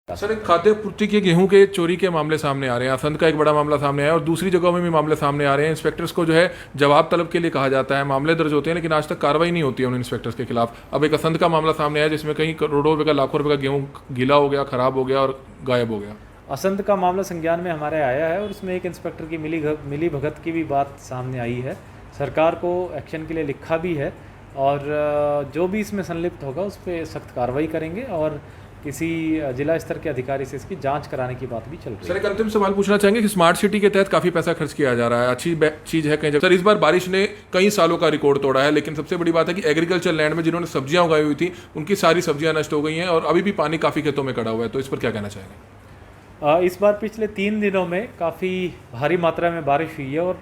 Sir, एक खाद्य पूर्ति के गेहूं के चोरी के मामले सामने आ रहे हैं। असंध का एक बड़ा मामला सामने आया है और दूसरी जगहों में भी मामले सामने आ रहे हैं। इंस्पेक्टर्स को जो है जवाब तलब के लिए कहा जाता है, मामले दर्ज होते हैं लेकिन आज तक कार्रवाई नहीं होती है उन इंस्पेक्टर्स के खिलाफ। अब एक असंध का मामला सामने आया जिसमें कहीं करोड़ों रुपए का, लाखों रुपए का गेहूं गीला हो गया, खराब हो गया और गायब हो गया। असंध का मामला संज्ञान में हमारे आया है और उसमें एक इंस्पेक्टर की मिली भगत की भी बात सामने आई है। सरकार को एक्शन के लिए लिखा भी है और जो भी इसमें संलिप्त होगा उस पर सख्त कार्रवाई करेंगे और किसी जिला स्तर के अधिकारी से इसकी जांच कराने की बात भी चल रही है। सर, एक अंतिम सवाल पूछना चाहेंगे कि स्मार्ट सिटी के तहत काफी पैसा खर्च किया जा रहा है, अच्छी चीज है कई जगह। सर, इस बार बारिश ने कई सालों का रिकॉर्ड तोड़ा है, लेकिन सबसे बड़ी बात है कि एग्रीकल्चर लैंड में जिन्होंने सब्जियां उगाई हुई थी उनकी सारी सब्जियां नष्ट हो गई हैं और अभी भी पानी काफी खेतों में खड़ा हुआ है। तो इस पर क्या कहना चाहेंगे? इस बार पिछले 3 दिनों में काफ़ी भारी मात्रा में बारिश हुई है और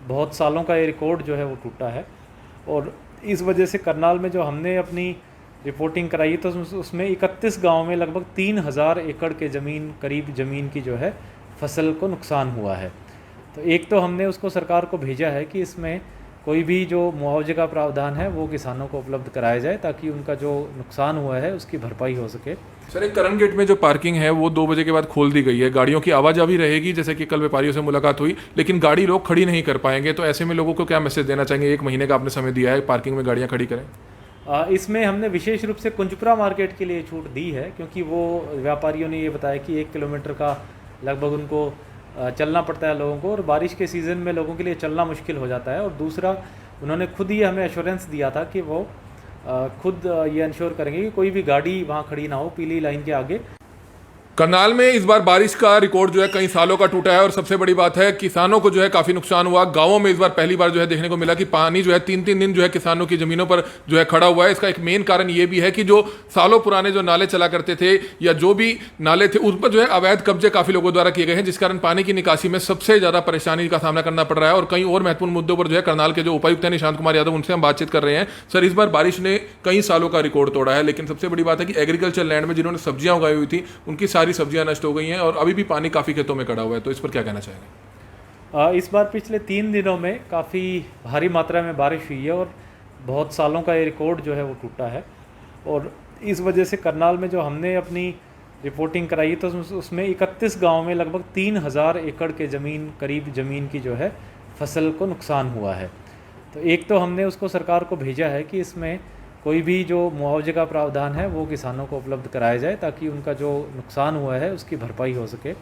बहुत सालों का ये रिकॉर्ड जो है वो टूटा है। और इस वजह से करनाल में जो हमने अपनी रिपोर्टिंग कराई तो उसमें 31 गांव में लगभग 3000 एकड़ के करीब ज़मीन की जो है फसल को नुकसान हुआ है। तो एक तो हमने उसको सरकार को भेजा है कि इसमें कोई भी जो मुआवजे का प्रावधान है वो किसानों को उपलब्ध कराया जाए ताकि उनका जो नुकसान हुआ है उसकी भरपाई हो सके। सर, एक करण गेट में जो पार्किंग है वो 2 बजे के बाद खोल दी गई है, गाड़ियों की आवाजाही रहेगी जैसे कि कल व्यापारियों से मुलाकात हुई, लेकिन गाड़ी लोग खड़ी नहीं कर पाएंगे। तो ऐसे में लोगों को क्या मैसेज देना चाहेंगे? 1 महीने का आपने समय दिया है, पार्किंग में गाड़ियाँ खड़ी करें। इसमें हमने विशेष रूप से कुंजपुरा मार्केट के लिए छूट दी है क्योंकि वो व्यापारियों ने ये बताया कि 1 किलोमीटर का लगभग उनको चलना पड़ता है लोगों को और बारिश के सीज़न में लोगों के लिए चलना मुश्किल हो जाता है। और दूसरा, उन्होंने खुद ही हमें एश्योरेंस दिया था कि वो खुद ये इंश्योर करेंगे कि कोई भी गाड़ी वहाँ खड़ी ना हो पीली लाइन के आगे। करनाल में इस बार बारिश का रिकॉर्ड जो है कई सालों का टूटा है और सबसे बड़ी बात है किसानों को जो है काफी नुकसान हुआ। गांवों में इस बार पहली बार जो है देखने को मिला कि पानी जो है 3-3 दिन जो है किसानों की जमीनों पर जो है खड़ा हुआ है। इसका एक मेन कारण ये भी है कि जो सालों पुराने जो नाले चला करते थे या जो भी नाले थे उन पर जो है अवैध कब्जे काफी लोगों द्वारा किए गए हैं, जिस कारण पानी की निकासी में सबसे ज्यादा परेशानी का सामना करना पड़ रहा है। और कई और महत्वपूर्ण मुद्दों पर जो है करनाल के जो उपायुक्त हैं निशांत कुमार यादव, उनसे हम बातचीत कर रहे हैं। सर, इस बार बारिश ने कई सालों का रिकॉर्ड तोड़ा है, लेकिन सबसे बड़ी बात है कि एग्रीकल्चर लैंड में जिन्होंने सब्जियां उगाई हुई थी उनकी सारी सब्जियां नष्ट हो गई हैं और अभी भी पानी काफी खेतों में खड़ा हुआ है। तो इस पर क्या कहना चाहेंगे? इस बार पिछले 3 दिनों में काफ़ी भारी मात्रा में बारिश हुई है और बहुत सालों का ये रिकॉर्ड जो है वो टूटा है। और इस वजह से करनाल में जो हमने अपनी रिपोर्टिंग कराई तो उसमें 31 गांव में लगभग 3000 एकड़ के करीब ज़मीन की जो है फसल को नुकसान हुआ है। तो एक तो हमने उसको सरकार को भेजा है कि इसमें कोई भी जो मुआवजे का प्रावधान है वो किसानों को उपलब्ध कराया जाए ताकि उनका जो नुकसान हुआ है उसकी भरपाई हो सके।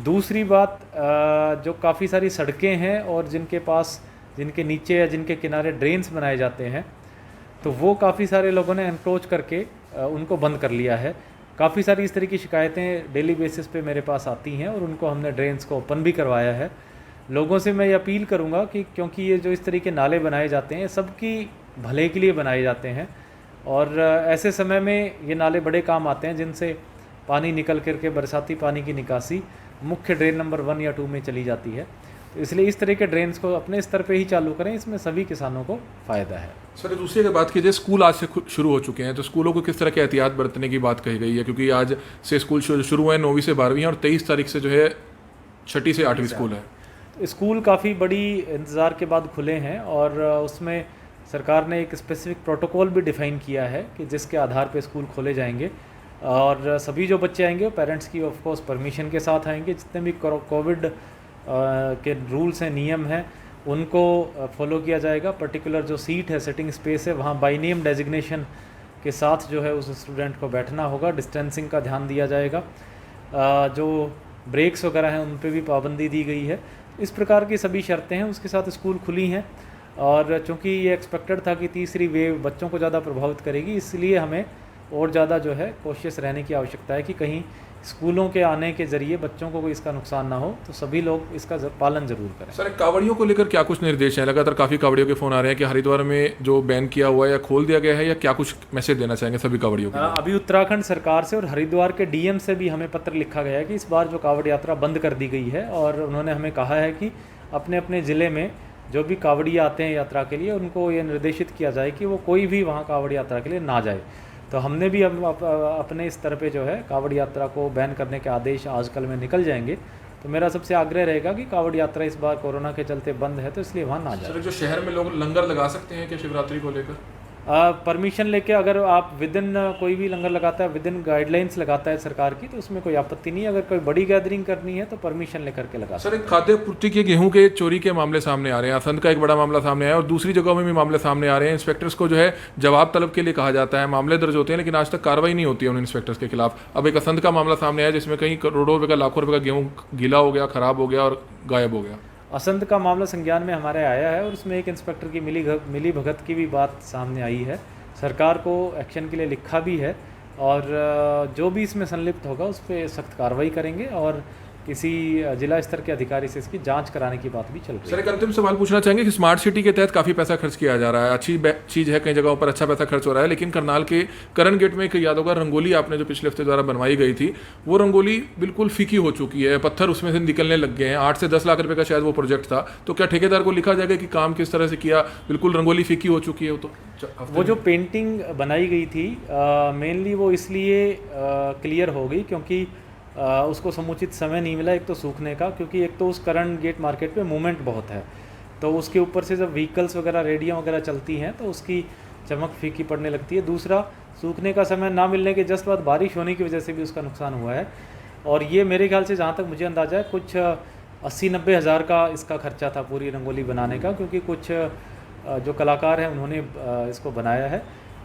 दूसरी बात, जो काफ़ी सारी सड़कें हैं और जिनके नीचे या जिनके किनारे ड्रेन्स बनाए जाते हैं तो वो काफ़ी सारे लोगों ने एनक्रोच करके उनको बंद कर लिया है। काफ़ी सारी इस तरह की शिकायतें डेली बेसिस पे मेरे पास आती हैं और उनको हमने ड्रेन्स को ओपन भी करवाया है। लोगों से मैं ये अपील करूँगा कि क्योंकि ये जो इस तरह के नाले बनाए जाते हैं सबकी भले के लिए बनाए जाते हैं और ऐसे समय में ये नाले बड़े काम आते हैं जिनसे पानी निकल करके बरसाती पानी की निकासी मुख्य ड्रेन नंबर 1 या 2 में चली जाती है। तो इसलिए इस तरह के ड्रेन्स को अपने स्तर पे ही चालू करें, इसमें सभी किसानों को फ़ायदा है। सर, दूसरी अगर बात कीजिए, स्कूल आज से शुरू हो चुके हैं तो स्कूलों को किस तरह के एहतियात बरतने की बात कही गई है? क्योंकि आज से स्कूल शुरू हुए हैं, 9वीं से 12वीं और 23 तारीख से जो है 6ठी से 8वीं स्कूल है। तो स्कूल काफ़ी बड़ी इंतज़ार के बाद खुले हैं और उसमें सरकार ने एक स्पेसिफिक प्रोटोकॉल भी डिफ़ाइन किया है कि जिसके आधार पे स्कूल खोले जाएंगे और सभी जो बच्चे आएंगे वो पेरेंट्स की ऑफ कोर्स परमिशन के साथ आएंगे। जितने भी कोविड के रूल्स हैं, नियम हैं, उनको फॉलो किया जाएगा। पर्टिकुलर जो सीट है, सिटिंग स्पेस है, वहाँ बाय नेम डेजिग्नेशन के साथ जो है उस स्टूडेंट को बैठना होगा। डिस्टेंसिंग का ध्यान दिया जाएगा। जो ब्रेक्स वगैरह हैं उन पर भी पाबंदी दी गई है। इस प्रकार की सभी शर्तें हैं, उसके साथ स्कूल खुली हैं। और चूँकि ये एक्सपेक्टेड था कि तीसरी वेव बच्चों को ज़्यादा प्रभावित करेगी, इसलिए हमें और ज़्यादा जो है कोशिश रहने की आवश्यकता है कि कहीं स्कूलों के आने के ज़रिए बच्चों को कोई इसका नुकसान ना हो। तो सभी लोग इसका पालन ज़रूर करें। सर, कावड़ियों को लेकर क्या कुछ निर्देश हैं? लगातार काफ़ी कावड़ियों के फ़ोन आ रहे हैं कि हरिद्वार में जो बैन किया हुआ है या खोल दिया गया है, या क्या कुछ मैसेज देना चाहेंगे सभी कावड़ियों को? अभी उत्तराखंड सरकार से और हरिद्वार के डीएम से भी हमें पत्र लिखा गया है कि इस बार जो कावड़ यात्रा बंद कर दी गई है और उन्होंने हमें कहा है कि अपने अपने ज़िले में जो भी कावड़ी आते हैं यात्रा के लिए उनको ये निर्देशित किया जाए कि वो कोई भी वहाँ कावड़ यात्रा के लिए ना जाए। तो हमने भी अपने स्तर पे जो है कावड़ यात्रा को बैन करने के आदेश आजकल में निकल जाएंगे। तो मेरा सबसे आग्रह रहेगा कि कावड़ यात्रा इस बार कोरोना के चलते बंद है तो इसलिए वहाँ ना जाए। सर, जो शहर में लोग लंगर लगा सकते हैं क्या शिवरात्रि को लेकर? परमिशन लेके अगर आप विद इन कोई भी लंगर लगाता है, विद इन गाइडलाइंस लगाता है सरकार की, तो उसमें कोई आपत्ति नहीं है। अगर कोई बड़ी गैदरिंग करनी है तो परमिशन लेकर के लगा। सर, एक खाद्य पूर्ति के गेहूं के चोरी के मामले सामने आ रहे हैं, असंध का एक बड़ा मामला सामने आया और दूसरी जगहों में भी मामले सामने आ रहे हैं। इंस्पेक्टर्स को जो है जवाब तलब के लिए कहा जाता है, मामले दर्ज होते हैं, लेकिन आज तक कार्रवाई नहीं होती है उन इंस्पेक्टर्स के खिलाफ। अब एक असंध का मामला सामने आया जिसमें कहीं करोड़ों रुपए का, लाखों रुपए का गेहूं गीला हो गया, खराब हो गया और गायब हो गया। असंध का मामला संज्ञान में हमारे आया है और उसमें एक इंस्पेक्टर की मिली भगत की भी बात सामने आई है। सरकार को एक्शन के लिए लिखा भी है और जो भी इसमें संलिप्त होगा उस पर सख्त कार्रवाई करेंगे और किसी जिला स्तर के अधिकारी से इसकी जांच कराने की बात भी चल रही है। सर, एक अंतिम सवाल पूछना चाहेंगे कि स्मार्ट सिटी के तहत काफ़ी पैसा खर्च किया जा रहा है, अच्छी चीज़ है, कई जगहों पर अच्छा पैसा खर्च हो रहा है, लेकिन करनाल के करण गेट में एक यादगार रंगोली आपने जो पिछले हफ्ते द्वारा बनवाई गई थी, वो रंगोली बिल्कुल फीकी हो चुकी है, पत्थर उसमें से निकलने लग गए हैं। 8 से 10 लाख रुपये का शायद वो प्रोजेक्ट था, तो क्या ठेकेदार को लिखा जाएगा कि काम किस तरह से किया? बिल्कुल रंगोली फीकी हो चुकी है। वो जो पेंटिंग बनाई गई थी मेनली वो इसलिए क्लियर हो गई क्योंकि उसको समुचित समय नहीं मिला, एक तो सूखने का, क्योंकि एक तो उस करंट गेट मार्केट पे मूवमेंट बहुत है, तो उसके ऊपर से जब व्हीकल्स वगैरह, रेडियाँ वगैरह चलती हैं तो उसकी चमक फीकी पड़ने लगती है। दूसरा, सूखने का समय ना मिलने के जस्ट बाद बारिश होने की वजह से भी उसका नुकसान हुआ है। और ये मेरे ख्याल से, जहाँ तक मुझे अंदाज़ा है, कुछ 80-90 हज़ार का इसका खर्चा था पूरी रंगोली बनाने का, क्योंकि कुछ जो कलाकार हैं उन्होंने इसको बनाया है।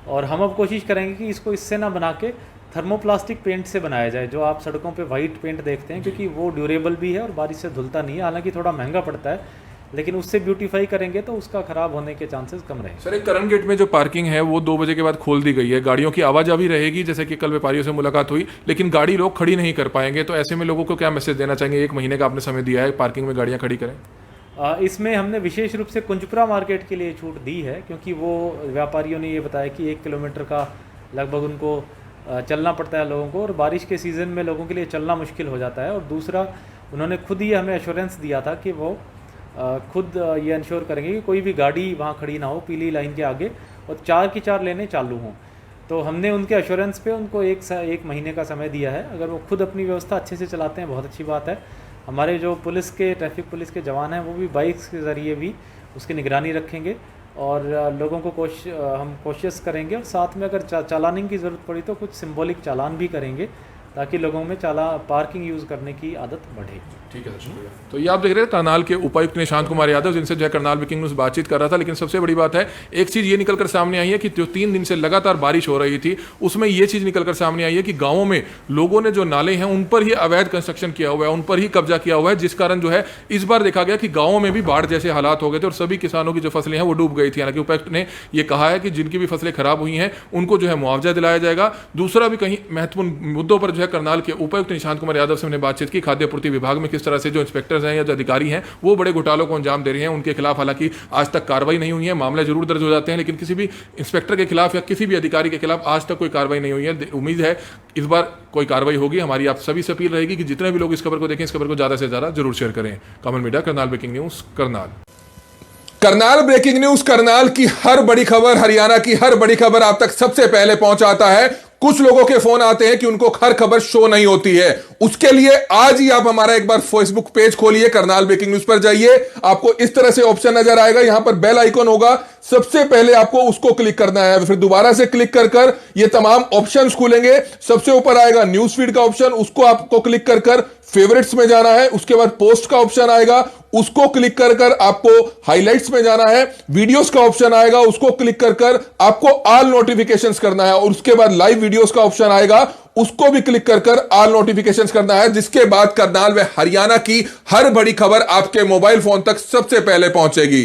और हम अब कोशिश करेंगे कि इसको इससे ना बना के थर्मोप्लास्टिक पेंट से बनाया जाए, जो आप सड़कों पे वाइट पेंट देखते हैं, क्योंकि वो ड्यूरेबल भी है और बारिश से धुलता नहीं है। हालांकि थोड़ा महंगा पड़ता है, लेकिन उससे ब्यूटीफाई करेंगे तो उसका खराब होने के चांसेस कम रहेंगे। सर, एक करण गेट में जो पार्किंग है वो 2 बजे के बाद खोल दी गई है, गाड़ियों की आवाजाही रहेगी, जैसे कि कल व्यापारियों से मुलाकात हुई, लेकिन गाड़ी लोग खड़ी नहीं कर पाएंगे। तो ऐसे में लोगों को क्या मैसेज देना चाहेंगे? 1 महीने का आपने समय दिया है, पार्किंग में गाड़ियाँ खड़ी करें। इसमें हमने विशेष रूप से कुंजपुरा मार्केट के लिए छूट दी है, क्योंकि वो व्यापारियों ने ये बताया कि 1 किलोमीटर का लगभग उनको चलना पड़ता है लोगों को, और बारिश के सीज़न में लोगों के लिए चलना मुश्किल हो जाता है। और दूसरा, उन्होंने खुद ही हमें एश्योरेंस दिया था कि वो खुद ये इंश्योर करेंगे कि कोई भी गाड़ी वहाँ खड़ी ना हो पीली लाइन के आगे, और 4 की 4 लेने चालू हों। तो हमने उनके एश्योरेंस पे उनको 1 महीने का समय दिया है। अगर वो खुद अपनी व्यवस्था अच्छे से चलाते हैं बहुत अच्छी बात है। हमारे जो पुलिस के, ट्रैफिक पुलिस के जवान हैं, वो भी बाइक्स के ज़रिए भी उसकी निगरानी रखेंगे और लोगों को हम कोशिश करेंगे, और साथ में अगर चालानिंग की ज़रूरत पड़ी तो कुछ सिंबॉलिक चालान भी करेंगे, ताकि लोगों में पार्किंग यूज़ करने की आदत बढ़े। ठीक है, शुक्रिया। तो ये आप देख रहे हैं करनाल के उपायुक्त निशांत कुमार यादव, जिनसे जो है करनाल ब्रेकिंग न्यूज़ बातचीत कर रहा था। लेकिन सबसे बड़ी बात है, एक चीज़ ये निकलकर सामने आई है कि जो 3 दिन से लगातार बारिश हो रही थी, उसमें ये चीज़ निकलकर सामने आई है कि गाँवों में लोगों ने जो नाले हैं उन पर ही अवैध कंस्ट्रक्शन किया हुआ है, उन पर ही कब्जा किया हुआ है, जिस कारण जो है इस बार देखा गया कि गाँवों में भी बाढ़ जैसे हालात हो गए थे और सभी किसानों की जो फसलें हैं वो डूब गई थी। हालांकि उपायुक्त ने यह कहा है कि जिनकी भी फसलें खराब हुई हैं उनको जो है मुआवजा दिलाया जाएगा। दूसरा भी कहीं महत्वपूर्ण मुद्दों पर जो है करनाल के उपायुक्त निशांत कुमार यादव से हमने बातचीत की। खाद्य पूर्ति विभाग में किस तरह से जो इंस्पेक्टर हैं या जो अधिकारी हैं वो बड़े घोटालों को अंजाम दे रहे हैं, उनके खिलाफ हालांकि आज तक कार्रवाई नहीं हुई है। मामले जरूर दर्ज हो जाते हैं, लेकिन किसी भी इंस्पेक्टर के खिलाफ या किसी भी अधिकारी के खिलाफ आज तक कोई कार्रवाई नहीं हुई है। उम्मीद है इस बार कोई कार्रवाई होगी। हमारी आप सभी से अपील रहेगी कि जितने भी लोग इस खबर को देखें, इस खबर को ज्यादा से ज्यादा जरूर शेयर करें। Kamal media, Karnal breaking news, Karnal. Karnal breaking news, Karnal की हर बड़ी खबर, हरियाणा की हर बड़ी खबर आप तक सबसे पहले पहुंचाता है। कुछ लोगों के फोन आते हैं कि उनको हर खबर शो नहीं होती है, उसके लिए आज ही आप हमारा एक बार फेसबुक पेज खोलिए, करनाल ब्रेकिंग न्यूज पर जाइए, आपको इस तरह से ऑप्शन नजर आएगा, यहां पर बेल आइकन होगा, सबसे पहले आपको उसको क्लिक करना है, फिर दोबारा से क्लिक कर ये तमाम ऑप्शंस खुलेंगे। सबसे ऊपर आएगा न्यूज फीड का ऑप्शन, उसको आपको क्लिक कर फेवरेट्स में जाना है। उसके बाद पोस्ट का ऑप्शन आएगा, उसको क्लिक कर आपको हाइलाइट्स में जाना है। वीडियोस का ऑप्शन आएगा, उसको क्लिक कर आपको ऑल नोटिफिकेशंस करना है, और उसके बाद लाइव वीडियोस का ऑप्शन आएगा, उसको भी क्लिक कर ऑल नोटिफिकेशंस करना है। जिसके बाद करनाल व हरियाणा की हर बड़ी खबर आपके मोबाइल फोन तक सबसे पहले पहुंचेगी।